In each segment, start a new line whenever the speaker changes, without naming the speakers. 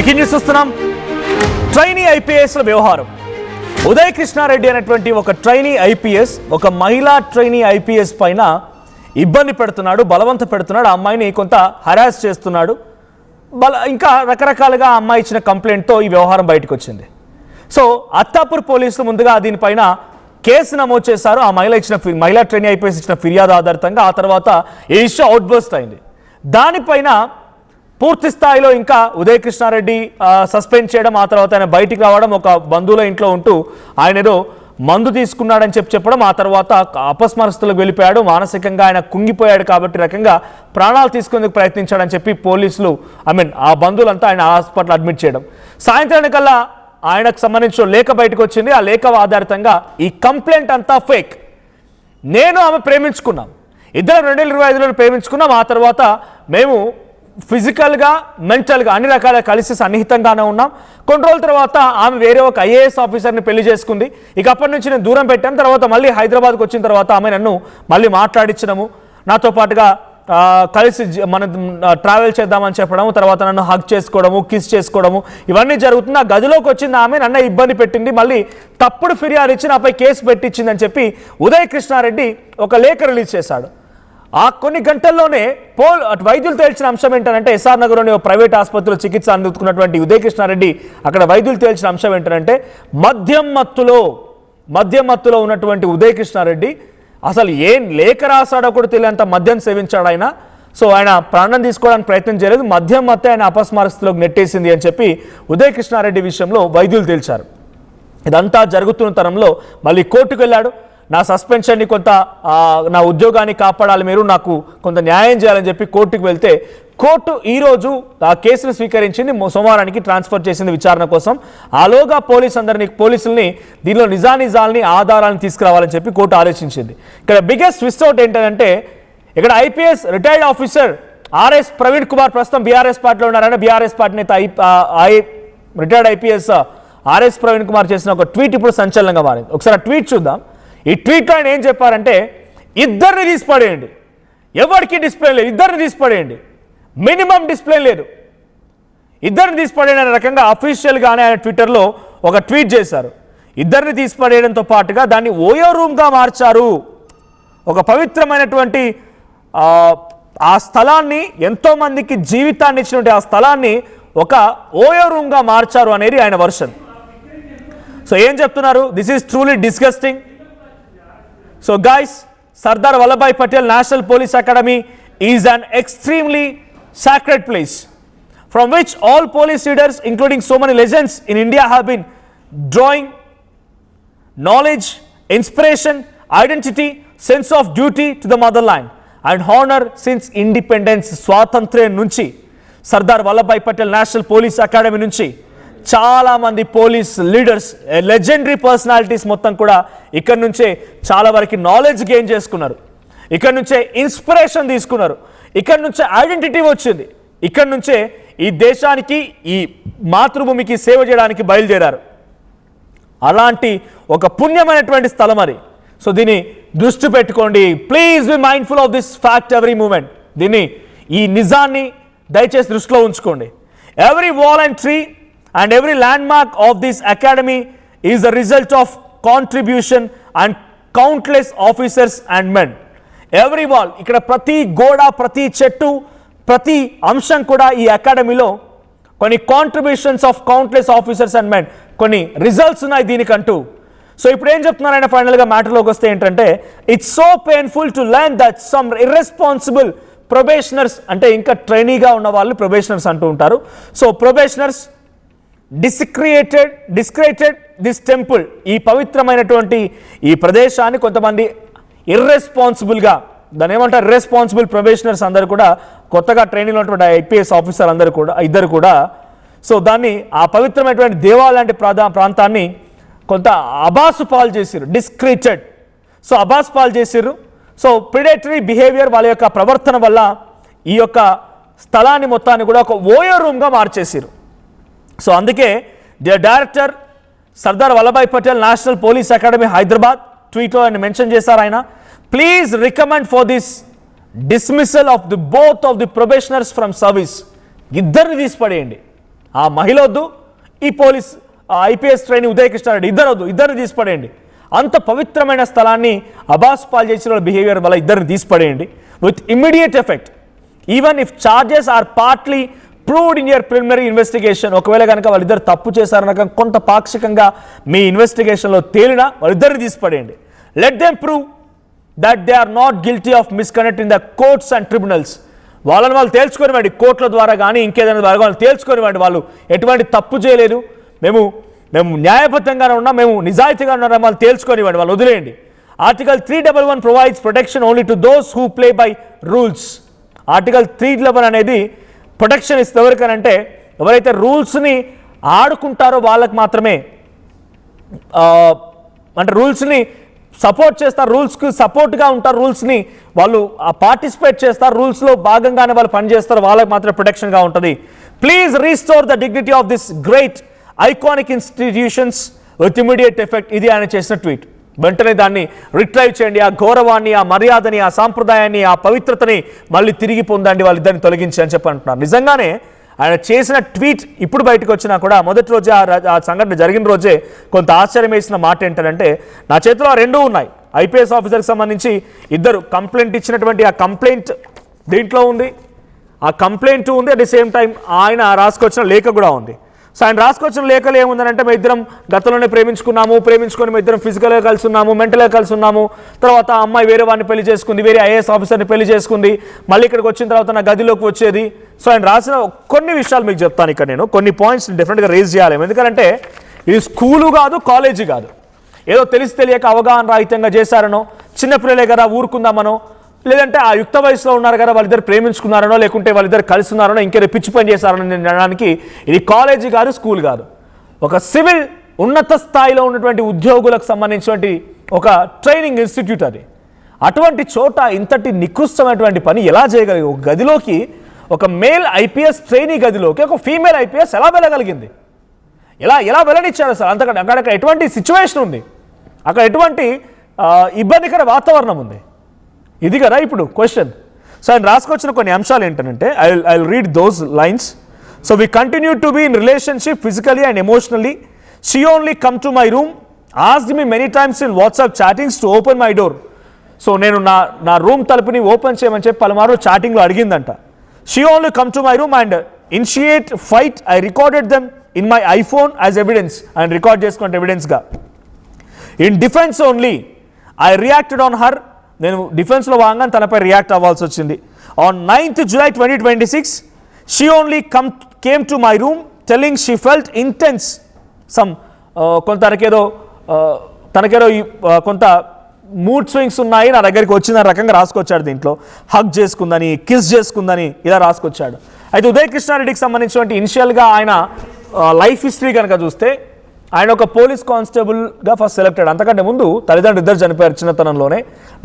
Breaking news చూస్తున్నాం. Trainee ఐపీఎస్ల వ్యవహారం. ఉదయ్ కృష్ణారెడ్డి అనేటువంటి ఒక ట్రైనీ ఐపీఎస్ ఒక మహిళా ట్రైనీ ఐపీఎస్ పైన ఇబ్బంది పెడుతున్నాడు, బలవంత పెడుతున్నాడు. ఆ అమ్మాయిని కొంత హరాస్ చేస్తున్నాడు. ఇంకా రకరకాలుగా ఆ అమ్మాయి ఇచ్చిన కంప్లైంట్తో ఈ వ్యవహారం బయటకు వచ్చింది. సో అత్తాపూర్ పోలీసులు ముందుగా దీనిపైన కేసు నమోదు చేశారు. ఆ మహిళా ట్రైనీ ఐపీఎస్ ఇచ్చిన ఫిర్యాదు ఆధారితంగా ఆ తర్వాత ఈ ఇష్యూ అవుట్బర్స్ట్ అయింది. దానిపైన పూర్తి స్థాయిలో ఇంకా ఉదయ్ కృష్ణారెడ్డి సస్పెండ్ చేయడం, ఆ తర్వాత ఆయన బయటికి రావడం, ఒక బంధువుల ఇంట్లో ఉంటూ ఆయన ఏదో మందు తీసుకున్నాడని చెప్పడం, ఆ తర్వాత అపస్మరస్తులకు వెళ్ళిపోయాడు, మానసికంగా ఆయన కుంగిపోయాడు కాబట్టి రకంగా ప్రాణాలు తీసుకునేందుకు ప్రయత్నించాడని చెప్పి పోలీసులు ఆ బంధువులంతా ఆయన హాస్పిటల్ అడ్మిట్ చేయడం. సాయంత్రానికల్లా ఆయనకు సంబంధించిన లేఖ బయటకు వచ్చింది. ఆ లేఖ ఆధారితంగా ఈ కంప్లైంట్ అంతా ఫేక్, నేను ఆమె ప్రేమించుకున్నాం, ఇద్దరు 2025లో ప్రేమించుకున్నాం, ఆ తర్వాత మేము ఫిజికల్గా మెంటల్గా అన్ని రకాల కలిసి సన్నిహితంగానే ఉన్నాం. కొన్ని రోజుల తర్వాత ఆమె వేరే ఒక ఐఏఎస్ ఆఫీసర్ని పెళ్లి చేసుకుంది. ఇక అప్పటి నుంచి నేను దూరం పెట్టాను. తర్వాత మళ్ళీ హైదరాబాద్కి వచ్చిన తర్వాత ఆమె నన్ను మళ్ళీ మాట్లాడించడము, నాతో పాటుగా కలిసి మనం ట్రావెల్ చేద్దామని చెప్పడము, తర్వాత నన్ను హగ్ చేసుకోవడము, కిస్ చేసుకోవడము, ఇవన్నీ జరుగుతుంది. ఆ గదిలోకి వచ్చింది ఆమె, నన్ను ఇబ్బంది పెట్టింది, మళ్ళీ తప్పుడు ఫిర్యాదు ఇచ్చి నాపై కేసు పెట్టించిందని చెప్పి ఉదయ్ కృష్ణారెడ్డి ఒక లేఖ రిలీజ్ చేశాడు. ఆ కొన్ని గంటల్లోనే వైద్యులు తేల్చిన అంశం ఏంటంటే, ఎస్ఆర్ నగర్లోని ప్రైవేట్ ఆసుపత్రిలో చికిత్స అందుకున్నటువంటి ఉదయ్ కృష్ణారెడ్డి అక్కడ వైద్యులు తేల్చిన అంశం ఏంటంటే, మద్యం మత్తులో ఉన్నటువంటి ఉదయ్ కృష్ణారెడ్డి అసలు ఏం లేఖ రాశాడో కూడా తెలియంత మద్యం సేవించాడు ఆయన. సో ఆయన ప్రాణం తీసుకోవడానికి ప్రయత్నం చేయలేదు, మద్యం మత్తే ఆయన అపస్మారస్థితిలోకి నెట్టేసింది అని చెప్పి ఉదయ్ కృష్ణారెడ్డి విషయంలో వైద్యులు తేల్చారు. ఇదంతా జరుగుతున్న తరంలో మళ్ళీ కోర్టుకు వెళ్ళాడు. నా సస్పెన్షన్ని కొంత నా ఉద్యోగాన్ని కాపాడాలి, మీరు నాకు కొంత న్యాయం చేయాలని చెప్పి కోర్టుకు వెళ్తే కోర్టు ఈరోజు ఆ కేసును స్వీకరించింది, సోమవారానికి ట్రాన్స్ఫర్ చేసింది విచారణ కోసం. ఆలోగా పోలీసుల్ని దీనిలో నిజాల్ని ఆధారాలను తీసుకురావాలని చెప్పి కోర్టు ఆలోచించింది. ఇక్కడ బిగ్గెస్ట్ ట్విస్ట్ అవుట్ ఏంటంటే, ఇక్కడ IPS retired officer RS Praveen Kumar ప్రస్తుతం బీఆర్ఎస్ పార్టీలో ఉన్నారని బీఆర్ఎస్ పార్టీ నేత retired IPS RS Praveen Kumar చేసిన ఒక ట్వీట్ ఇప్పుడు సంచలనంగా మారింది. ఒకసారి ఆ ట్వీట్ చూద్దాం. ఈ ట్వీట్లో ఆయన ఏం చెప్పారంటే, ఇద్దరిని తీసిపడేయండి, ఎవరికి డిస్ప్లే లేదు, ఇద్దరిని తీసిపడేయండి, మినిమం డిస్ప్లే లేదు, ఇద్దరిని తీసిపడేయండి అనే రకంగా అఫీషియల్గానే ఆయన ట్విట్టర్లో ఒక ట్వీట్ చేశారు. ఇద్దరిని తీసిపడేయడంతో పాటుగా దాన్ని ఓయో రూమ్గా మార్చారు. ఒక పవిత్రమైనటువంటి ఆ స్థలాన్ని, ఎంతోమందికి జీవితాన్ని ఇచ్చినటువంటి ఆ స్థలాన్ని ఒక ఓయో రూమ్గా మార్చారు అనేది ఆయన వర్షన్. సో ఏం చెప్తున్నారు, this is truly disgusting. So guys, Sardar Vallabhbhai Patel National Police Academy is an extremely sacred place from which all police leaders, including so many legends in India, have been drawing knowledge, inspiration, identity, sense of duty to the motherland and honor since independence. Swatantrya nunchi Sardar Vallabhbhai Patel National Police Academy nunchi చాలా మంది police leaders, legendary personalities మొత్తం కూడా ఇక్కడ నుంచే చాలా వరకు knowledge gain చేసుకున్నారు, ఇక్కడ నుంచే ఇన్స్పిరేషన్ తీసుకున్నారు, ఇక్కడ నుంచే ఐడెంటిటీ వచ్చింది, ఇక్కడ నుంచే ఈ దేశానికి, ఈ మాతృభూమికి సేవ చేయడానికి బయలుదేరారు. అలాంటి ఒక పుణ్యమైనటువంటి స్థలం అది. సో దీన్ని దృష్టి పెట్టుకోండి. Please be mindful of this fact every moment. ఈ నిజాన్ని దయచేసి దృష్టిలో ఉంచుకోండి. Every wall and tree and every landmark of this academy is the result of contribution and countless officers and men. Every wall, ఇక్కడ ప్రతి గోడ, ప్రతి చెట్టు, ప్రతి అంశం కూడా ఈ అకాడమీలో కొన్ని contributions of countless officers and men, కొన్ని రిజల్ట్స్ ఉన్నాయి దీనికంటూ. సో ఇప్పుడు ఏం చెప్తున్నారు ఆయన ఫైనల్గా మ్యాటర్లోకి వస్తే ఏంటంటే, it's so painful to learn that some irresponsible probationers, అంటే ఇంకా ట్రైనీగా ఉన్న వాళ్ళు ప్రొబేషనర్స్ అంటూ ఉంటారు. So probationers desecrated this temple, ఈ పవిత్రమైనటువంటి ఈ ప్రదేశాన్ని కొంతమంది ఇర్రెస్పాన్సిబుల్గా, దాని ఏమంటారు, ఇర్రెస్పాన్సిబుల్ ప్రొబేషనర్స్ అందరూ కూడా, కొత్తగా ట్రైనింగ్ ఉన్నటువంటి ఐపీఎస్ ఆఫీసర్ అందరూ కూడా, ఇద్దరు కూడా, సో దాన్ని, ఆ పవిత్రమైనటువంటి దేవాలయ ప్రాంతాన్ని కొంత అబాసు పాలు చేసిరు, డిస్క్రియేటెడ్. సో అబాస్ పాలు చేసిర్రు. సో ప్రిడేటరీ బిహేవియర్, వాళ్ళ యొక్క ప్రవర్తన వల్ల ఈ యొక్క స్థలాన్ని మొత్తాన్ని కూడా ఒక ఓయో రూమ్గా మార్చేసిరు. సో అందుకే the director Sardar Vallabhbhai Patel National Police Academy Hyderabad ట్వీట్లో ఆయన మెన్షన్ చేశారు. ఆయన please recommend for this dismissal of the both of the probationers from service. ఇద్దరిని తీసిపడేయండి. ఆ మహిళ వద్దు, ఈ police IPS trainee Uday Krishna Reddy ఇద్దరిని తీసిపడేయండి. అంత పవిత్రమైన స్థలాన్ని అబాస్ పాల్ చేసిన బిహేవియర్ వల్ల ఇద్దరిని తీసిపడేయండి with immediate effect. Even if charges are partly proved in your preliminary investigation. ఒకవేళ కనుక వాళ్ళిద్దరు తప్పు చేశారనక కొంత పాక్షికంగా మీ ఇన్వెస్టిగేషన్లో తేలినా వాళ్ళిద్దరిని తీసిపడేయండి. Let them prove that they are not guilty of misconduct in the courts and tribunals. వాళ్ళని వాళ్ళు తేల్చుకొనివ్వండి, కోర్టుల ద్వారా కానీ ఇంకేదైనా ద్వారా వాళ్ళు తేల్చుకొనివ్వండి. వాళ్ళు ఎటువంటి తప్పు చేయలేదు, మేము న్యాయబద్ధంగానే ఉన్నాం, మేము నిజాయితీగా ఉన్నాం, వాళ్ళు తేల్చుకొనివ్వండి, వాళ్ళు వదిలేయండి. Article 311 provides protection only to those who play by rules. Article 311 అనేది ప్రొటెక్షన్ ఇస్తుంది ఎవరికనంటే ఎవరైతే రూల్స్ని ఆడుకుంటారో వాళ్ళకి మాత్రమే, అంటే రూల్స్ని సపోర్ట్ చేస్తారు, రూల్స్కి సపోర్ట్గా ఉంటారు, రూల్స్ని వాళ్ళు పార్టిసిపేట్ చేస్తారు, రూల్స్లో భాగంగానే వాళ్ళు పనిచేస్తారు, వాళ్ళకి మాత్రం ప్రొటెక్షన్గా ఉంటుంది. Please restore the dignity of this great iconic institutions with immediate effect. ఇది ఆయన చేసిన ట్వీట్. వెంటనే దాన్ని రిట్రైవ్ చేయండి. ఆ గౌరవాన్ని, ఆ మర్యాదని, ఆ సాంప్రదాయాన్ని, ఆ పవిత్రతని మళ్ళీ తిరిగి పొందండి, వాళ్ళిద్దరిని తొలగించి అని చెప్పి అంటున్నారు. నిజంగానే ఆయన చేసిన ట్వీట్ ఇప్పుడు బయటకు వచ్చినా కూడా మొదటి రోజే ఆ సంఘటన జరిగిన రోజే కొంత ఆశ్చర్యం వేసిన మాట ఏంటంటే, నా చేతిలో ఆ రెండూ ఉన్నాయి. ఐపీఎస్ ఆఫీసర్కి సంబంధించి ఇద్దరు కంప్లైంట్ ఇచ్చినటువంటి ఆ కంప్లైంట్ దీంట్లో ఉంది, ఆ కంప్లైంట్ ఉంది, అట్ ది సేమ్ టైం ఆయన రాసుకొచ్చిన లేఖ కూడా ఉంది. సో ఆయన రాసుకొచ్చిన లేఖలు ఏముందనంటే, మేము ఇద్దరం గతంలోనే ప్రేమించుకొని మేము ఇద్దరం ఫిజికల్గా కలిసి ఉన్నాము, మెంటల్గా కలిసి ఉన్నాము, తర్వాత ఆ అమ్మాయి వేరే వాడిని పెళ్లి చేసుకుంది, వేరే ఐఏఎస్ ఆఫీసర్ని పెళ్లి చేసుకుంది, మళ్ళీ ఇక్కడికి వచ్చిన తర్వాత నా గదిలోకి వచ్చేది. సో ఆయన రాసిన కొన్ని విషయాలు మీకు చెప్తాను. ఇక్కడ నేను కొన్ని పాయింట్స్ డెఫినెట్గా రేజ్ చేయాలి. ఎందుకంటే ఇది స్కూలు కాదు, కాలేజీ కాదు, ఏదో తెలిసి తెలియక అవగాహన రాహిత్యంగా చేశారనో, చిన్నపిల్లలే కదా ఊరుకుందామనో, లేదంటే ఆ యుక్త వయసులో ఉన్నారు కదా వాళ్ళిద్దరు ప్రేమించుకున్నారనో, లేకుంటే వాళ్ళిద్దరు కలిసి ఉన్నారనో, ఇంకేదో పిచ్చి పని చేశారనో అనడానికి ఇది కాలేజీ కాదు, స్కూల్ కాదు. ఒక సివిల్ ఉన్నత స్థాయిలో ఉన్నటువంటి ఉద్యోగులకు సంబంధించినటువంటి ఒక ట్రైనింగ్ ఇన్స్టిట్యూట్ అది. అటువంటి చోట ఇంతటి నికృష్టమైనటువంటి పని ఎలా చేయగలిగి, ఒక గదిలోకి ఒక మేల్ ఐపీఎస్ ట్రైనీ గదిలోకి ఒక ఫీమేల్ ఐపీఎస్ ఎలా వెళ్ళగలిగింది, ఎలా వెళ్ళనిచ్చారు అసలు? అంతకంటే అక్కడ ఎటువంటి సిచ్యువేషన్ ఉంది, అక్కడ ఎటువంటి ఇబ్బందికర వాతావరణం ఉంది, ఇది కదా ఇప్పుడు క్వశ్చన్. సో ఆయన రాసుకొచ్చిన కొన్ని అంశాలు ఏంటంటే, I will read those lines. So we continue to be in relationship physically and emotionally. She only come to my room, asked me many times in WhatsApp chattings to open my door. So నేను నా room తలుపుని open చేయమని చెప్పి పలుమారు చాటింగ్లో అడిగిందంట. She only come to my room and initiate fight. I recorded them in my iPhone as evidence. ఆయన record చేసుకుంటే ఎవిడెన్స్గా. In defence only I reacted on her. నేను డిఫెన్స్లో భాగంగా తనపై రియాక్ట్ అవ్వాల్సి వచ్చింది. On 9th July 2026 she only came to my room telling she felt intense some తనకేదో కొంత మూడ్ స్వింగ్స్ ఉన్నాయి, నా దగ్గరికి వచ్చిన రకంగా రాసుకొచ్చాడు. దీంట్లో హగ్ చేసుకుందని, కిస్ చేసుకుందని ఇలా రాసుకొచ్చాడు. అయితే ఉదయ్ కృష్ణారెడ్డికి సంబంధించినటువంటి ఇనిషియల్గా ఆయన లైఫ్ హిస్టరీ కనుక చూస్తే, ఆయన ఒక పోలీస్ కానిస్టేబుల్గా ఫస్ట్ సెలెక్టెడ్. అంతకంటే ముందు తల్లిదండ్రులు ఇద్దరు చనిపోయారు చిన్నతనంలోనే.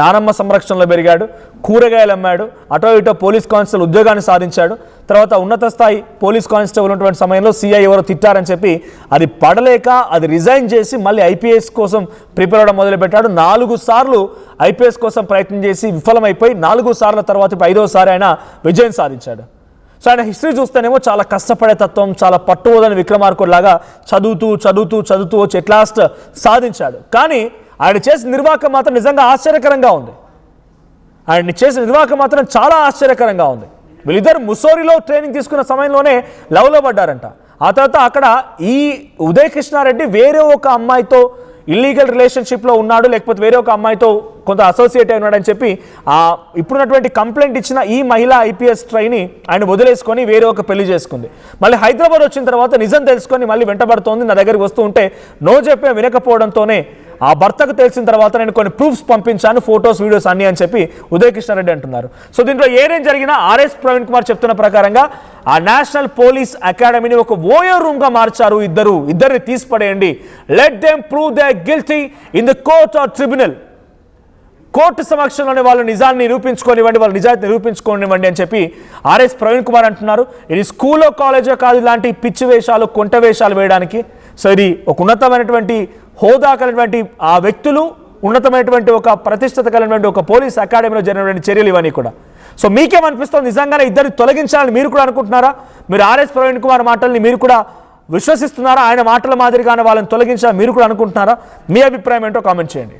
నానమ్మ సంరక్షణలో పెరిగాడు, కూరగాయలు అమ్మాడు, అటో ఇటో పోలీస్ కానిస్టేబుల్ ఉద్యోగాన్ని సాధించాడు. తర్వాత ఉన్నత స్థాయి పోలీస్ కానిస్టేబుల్ ఉన్నటువంటి సమయంలో సిఐ ఎవరో తిట్టారని చెప్పి అది పడలేక అది రిజైన్ చేసి మళ్ళీ ఐపీఎస్ కోసం ప్రిపేర్ అవ్వడం మొదలుపెట్టాడు. 4 సార్లు ఐపీఎస్ కోసం ప్రయత్నం చేసి విఫలమైపోయి 4 సార్ల తర్వాత 5వసారి ఆయన విజయం సాధించాడు. సో ఆయన హిస్టరీ చూస్తేనేమో చాలా కష్టపడే తత్వం, చాలా పట్టువదని విక్రమార్కుడిలాగా చదువుతూ వచ్చి ఎట్ లాస్ట్ సాధించాడు. కానీ ఆయన చేసిన నిర్వాహకం మాత్రం నిజంగా ఆశ్చర్యకరంగా ఉంది. ఆయన చేసిన నిర్వాహకం మాత్రం చాలా ఆశ్చర్యకరంగా ఉంది. వీళ్ళిద్దరు ముసోరిలో ట్రైనింగ్ తీసుకున్న సమయంలోనే లవ్లో పడ్డారంట. ఆ తర్వాత అక్కడ ఈ ఉదయ్ కృష్ణారెడ్డి వేరే ఒక అమ్మాయితో ఇల్లీగల్ రిలేషన్షిప్లో ఉన్నాడు, లేకపోతే వేరే ఒక అమ్మాయితో కొంత అసోసియేట్ అయినాడని చెప్పి ఇప్పుడున్నటువంటి కంప్లైంట్ ఇచ్చిన ఈ మహిళా ఐపీఎస్ ట్రైని ఆయన వదిలేసుకొని వేరే ఒక పెళ్లి చేసుకుంది. మళ్ళీ హైదరాబాద్ వచ్చిన తర్వాత నిజం తెలుసుకొని మళ్ళీ వెంటబడుతోంది. నా దగ్గరికి వస్తూ ఉంటే నో చెప్పే వినకపోవడంతోనే ఆ భర్తకు తెలిసిన తర్వాత నేను కొన్ని ప్రూఫ్స్ పంపించాను, ఫొటోస్, వీడియోస్ అన్నీ అని చెప్పి ఉదయ్ కృష్ణారెడ్డి అంటున్నారు. సో దీంట్లో ఏదేం జరిగినా ఆర్ఎస్ ప్రవీణ్ కుమార్ చెప్తున్న ప్రకారంగా ఆ నేషనల్ పోలీస్ అకాడమీని ఒక ఓయో రూమ్గా మార్చారు. ఇద్దరిని తీసిపడేయండి. Let them prove they guilty in the court or tribunal. Court సమక్షంలోనే వాళ్ళు నిజాన్ని నిరూపించుకోనివ్వండి, వాళ్ళు నిజాయితీ నిరూపించుకోనివ్వండి అని చెప్పి ఆర్ఎస్ ప్రవీణ్ కుమార్ అంటున్నారు. ఇది స్కూల్లో కాలేజో కాదు ఇలాంటి పిచ్చి వేషాలు, కొంట వేషాలు వేయడానికి. సో ఇది ఒక ఉన్నతమైనటువంటి హోదా కలిగినటువంటి ఆ వ్యక్తులు ఉన్నతమైనటువంటి ఒక ప్రతిష్టత కలిగినటువంటి ఒక పోలీస్ అకాడమీలో జరిగినటువంటి చర్యలు ఇవన్నీ కూడా. సో మీకేమనిపిస్తుంది? నిజంగానే ఇద్దరిని తొలగించాలని మీరు కూడా అనుకుంటున్నారా? మీరు ఆర్ఎస్ ప్రవీణ్ కుమార్ మాటల్ని మీరు కూడా విశ్వసిస్తున్నారా? ఆయన మాటల మాదిరిగానే వాళ్ళని తొలగించాలని మీరు కూడా అనుకుంటున్నారా? మీ అభిప్రాయం ఏంటో కామెంట్ చేయండి.